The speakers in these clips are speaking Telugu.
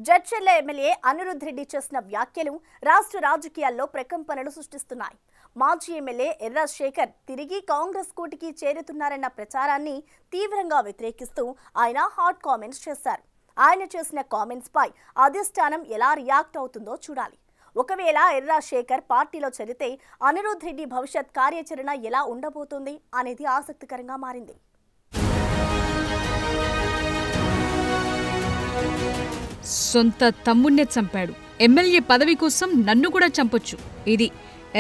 జడ్చర్ల ఎమ్మెల్యే అనిరుద్ రెడ్డి చేసిన వ్యాఖ్యలు రాష్ట్ర రాజకీయాల్లో ప్రకంపనలు సృష్టిస్తున్నాయి. మాజీ ఎమ్మెల్యే ఎర్ర శేఖర్ తిరిగి కాంగ్రెస్ కూటికి చేరుతున్నారన్న ప్రచారాన్ని తీవ్రంగా వ్యతిరేకిస్తూ ఆయన హాట్ కామెంట్స్ చేశారు. ఆయన చేసిన కామెంట్స్ పై అధిష్టానం ఎలా రియాక్ట్ అవుతుందో చూడాలి. ఒకవేళ ఎర్ర శేఖర్ పార్టీలో చేరితే అనిరుద్ రెడ్డి భవిష్యత్ కార్యాచరణ ఎలా ఉండబోతుంది అనేది ఆసక్తికరంగా మారింది. సొంత తమ్ముణ్ణే చంపాడు, ఎమ్మెల్యే పదవి కోసం నన్ను కూడా చంపొచ్చు. ఇది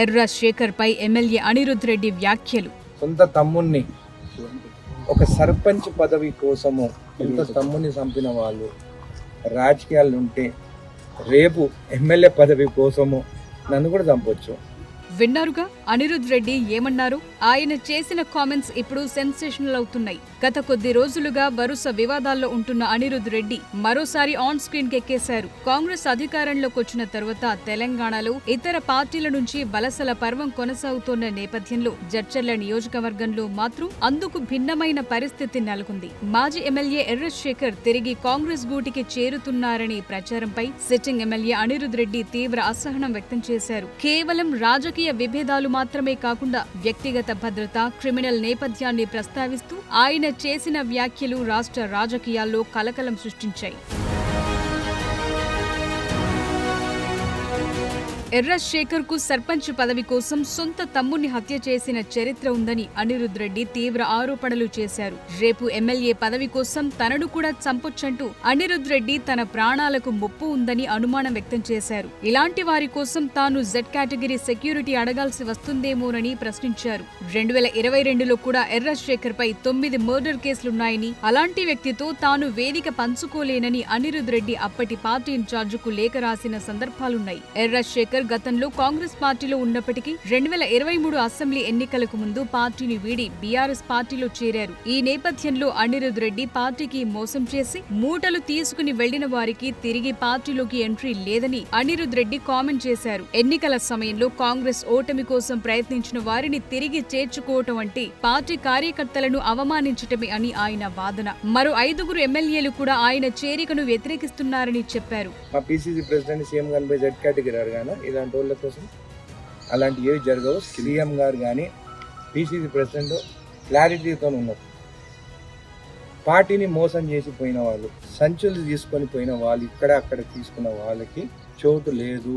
ఎర్ర శేఖర్ పై ఎమ్మెల్యే అనిరుద్ రెడ్డి వ్యాఖ్యలు. సొంత తమ్ముణ్ణి ఒక సర్పంచ్ పదవి కోసము సొంత తమ్ముణ్ణి చంపిన వాళ్ళు రాజకీయాలు ఉంటే రేపు ఎమ్మెల్యే పదవి కోసము నన్ను కూడా చంపొచ్చు. విన్నారుగా అనిరుద్ రెడ్డి ఏమన్నారు? ఆయన చేసిన కామెంట్స్ ఇప్పుడు సెన్సేషనల్ అవుతున్నాయి. గత కొద్ది రోజులుగా వరుస వివాదాల్లో ఉంటున్న అనిరుద్ రెడ్డి మరోసారి ఆన్ స్క్రీన్ కెక్కేశారు. కాంగ్రెస్ అధికారంలోకి వచ్చిన తరువాత తెలంగాణలో ఇతర పార్టీల నుంచి వలసల పర్వం కొనసాగుతోన్న నేపథ్యంలో జడ్చర్ల నియోజకవర్గంలో మాత్రం అందుకు భిన్నమైన పరిస్థితి నెలకొంది. మాజీ ఎమ్మెల్యే ఎర్ర శేఖర్ తిరిగి కాంగ్రెస్ గూటికి చేరుతున్నారనే ప్రచారంపై సిట్టింగ్ ఎమ్మెల్యే అనిరుద్ రెడ్డి తీవ్ర అసహనం వ్యక్తం చేశారు. కేవలం రాజకీయ విభేదాలు మాత్రమే కాకుండా వ్యక్తిగత భద్రత, క్రిమినల్ నేపథ్యాన్ని ప్రస్తావిస్తూ ఆయన చేసిన వ్యాఖ్యలు రాష్ట్ర రాజకీయాల్లో కలకలం సృష్టించాయి. ఎర్ర శేఖర్ కు సర్పంచ్ పదవి కోసం సొంత తమ్ముణ్ణి హత్య చేసిన చరిత్ర ఉందని అనిరుద్ రెడ్డి తీవ్ర ఆరోపణలు చేశారు. రేపు ఎమ్మెల్యే పదవి కోసం తనను కూడా చంపొచ్చంటూ అనిరుద్ రెడ్డి తన ప్రాణాలకు ముప్పు ఉందని అనుమానం వ్యక్తం చేశారు. ఇలాంటి వారి కోసం తాను జెడ్ కేటగిరీ సెక్యూరిటీ అడగాల్సి వస్తుందేమోనని ప్రశ్నించారు. 2022లో కూడా ఎర్ర శేఖర్ పై 9 మర్డర్ కేసులున్నాయని, అలాంటి వ్యక్తితో తాను వేదిక పంచుకోలేనని అనిరుద్ రెడ్డి అప్పటి పార్టీ ఇన్ఛార్జికు లేఖ రాసిన సందర్భాలున్నాయి. ఎర్ర శేఖర్ గతంలో కాంగ్రెస్ పార్టీలో ఉన్నప్పటికీ 2023 అసెంబ్లీ ఎన్నికలకు ముందు పార్టీని వీడి బీఆర్ఎస్ పార్టీలో చేరారు. ఈ నేపథ్యంలో అనిరుద్ రెడ్డి పార్టీకి మోసం చేసి మూటలు తీసుకుని వెళ్లిన వారికి తిరిగి పార్టీలోకి ఎంట్రీ లేదని అనిరుద్ రెడ్డి కామెంట్ చేశారు. ఎన్నికల సమయంలో కాంగ్రెస్ ఓటమి కోసం ప్రయత్నించిన వారిని తిరిగి చేర్చుకోవటం అంటే పార్టీ కార్యకర్తలను అవమానించటమే అని ఆయన వాదన. మరో 5 ఎమ్మెల్యేలు కూడా ఆయన చేరికను వ్యతిరేకిస్తున్నారని చెప్పారు. ఇలాంటి వాళ్ళ కోసం అలాంటి ఏవి జరగవు. సీఎం గారు కానీ పిసిసి ప్రెసిడెంట్ క్లారిటీతో ఉన్నారు. పార్టీని మోసం చేసి పోయిన వాళ్ళు, సంచులు తీసుకొని పోయిన వాళ్ళు, ఇక్కడ అక్కడ తీసుకున్న వాళ్ళకి చోటు లేదు.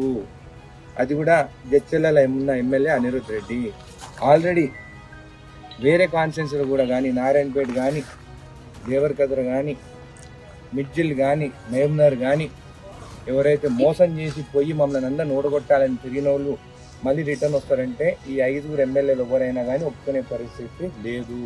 అది కూడా జడ్చర్లలో ఉన్న ఎమ్మెల్యే అనిరుద్ రెడ్డి ఆల్రెడీ వేరే కాన్స్టిట్యున్సీలో కూడా కానీ నారాయణపేట కానీ, దేవరకద్ర కానీ, మిడ్జిల్ కానీ, మహబూబ్నగర్ కానీ ఎవరైతే మోసం చేసి పోయి మమ్మల్ని అందరిని ఓడగొట్టాలని తిరిగిన వాళ్ళు మళ్ళీ రిటర్న్ వస్తారంటే ఈ 5 ఎమ్మెల్యేలు ఎవరైనా కానీ ఒప్పుకునే పరిస్థితి లేదు.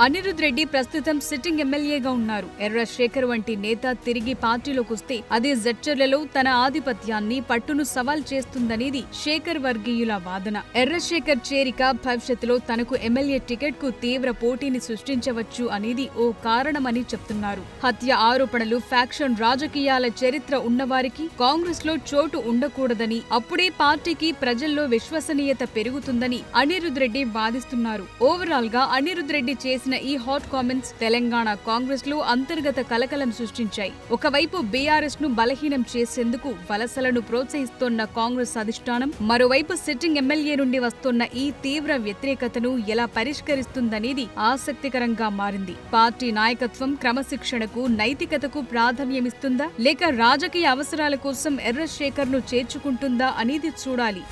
అనిరుద్ రెడ్డి ప్రస్తుతం సిట్టింగ్ ఎమ్మెల్యేగా ఉన్నారు. ఎర్ర శేఖర్ వంటి నేత తిరిగి పార్టీలోకి వస్తే అది జడ్చర్లలో తన ఆధిపత్యాన్ని, పట్టును సవాల్ చేస్తుందనేది శేఖర్ వర్గీయుల వాదన. ఎర్ర శేఖర్ చేరిక భవిష్యత్తులో తనకు ఎమ్మెల్యే టికెట్ కు తీవ్ర పోటీని సృష్టించవచ్చు అనేది ఓ కారణమని చెప్తున్నారు. హత్య ఆరోపణలు, ఫ్యాక్షన్ రాజకీయాల చరిత్ర ఉన్నవారికి కాంగ్రెస్ లో చోటు ఉండకూడదని, అప్పుడే పార్టీకి ప్రజల్లో విశ్వసనీయత పెరుగుతుందని అనిరుద్ రెడ్డి వాదిస్తున్నారు. ఓవరాల్ గా అనిరుద్ రెడ్డి చేసిన ఈ హాట్ కామెంట్స్ తెలంగాణ కాంగ్రెస్ లో అంతర్గత కలకలం సృష్టించాయి. ఒకవైపు బీఆర్ఎస్ ను బలహీనం చేసేందుకు వలసలను ప్రోత్సహిస్తోన్న కాంగ్రెస్ అధిష్టానం, మరోవైపు సిట్టింగ్ ఎమ్మెల్యే నుండి వస్తోన్న ఈ తీవ్ర వ్యతిరేకతను ఎలా పరిష్కరిస్తుందనేది ఆసక్తికరంగా మారింది. పార్టీ నాయకత్వం క్రమశిక్షణకు, నైతికతకు ప్రాధాన్యమిస్తుందా, లేక రాజకీయ అవసరాల కోసం ఎర్ర శేఖర్ ను చేర్చుకుంటుందా అనేది చూడాలి.